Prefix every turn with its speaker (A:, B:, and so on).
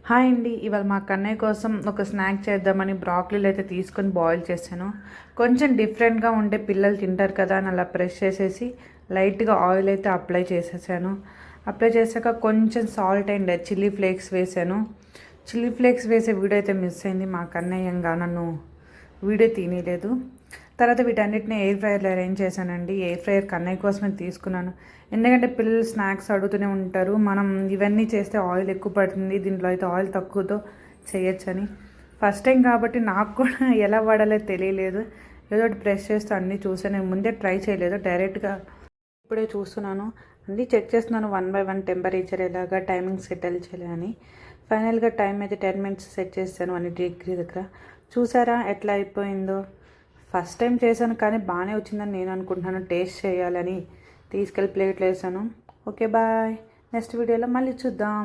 A: Hi అండి. ఇవాళ మా కన్నయ్య కోసం ఒక స్నాక్ చేద్దామని బ్రాక్లీలు అయితే తీసుకొని బాయిల్ చేశాను. కొంచెం డిఫరెంట్గా ఉంటే పిల్లలు తింటారు కదా అని అలా ప్రెస్ చేసేసి లైట్గా ఆయిల్ అయితే అప్లై చేసేసాను. అప్లై చేశాక కొంచెం సాల్ట్ అండ్ చిల్లీ ఫ్లేక్స్ వేసాను. చిల్లీ ఫ్లేక్స్ వేసే వీడియో అయితే మిస్ అయింది. మా కన్నయ్యంగా నన్ను వీడియో తీయలేదు. తర్వాత వీటన్నిటిని ఎయిర్ ఫ్రైయర్లో అరేంజ్ చేశానండి. ఎయిర్ ఫ్రైయర్ కన్నయ్య కోసమే తీసుకున్నాను. ఎందుకంటే పిల్లలు స్నాక్స్ అడుగుతూనే ఉంటారు. మనం ఇవన్నీ చేస్తే ఆయిల్ ఎక్కువ పడుతుంది, దీంట్లో అయితే ఆయిల్ తక్కువతో చేయొచ్చని. ఫస్ట్ టైం కాబట్టి నాకు కూడా ఎలా వాడాలో తెలియలేదు. ఏదో ఒకటి ప్రెస్ చేస్తూ అన్నీ చూసాను. నేను ముందే ట్రై చేయలేదు, డైరెక్ట్గా ఇప్పుడే చూస్తున్నాను. అన్నీ చెక్ చేస్తున్నాను 1 by 1 టెంపరేచర్ ఎలాగా, టైమింగ్ సెటిల్ చేయాలి అని. ఫైనల్గా టైం అయితే 10 minutes సెట్ చేశాను 180 దగ్గర. చూసారా ఎట్లా అయిపోయిందో. ఫస్ట్ టైం చేశాను కానీ బాగానే వచ్చిందని నేను అనుకుంటున్నాను. టేస్ట్ చేయాలని తీసుకెళ్ళి ప్లేట్లో వేసాను. Okay bye. నెక్స్ట్ వీడియోలో మళ్ళీ చూద్దాం.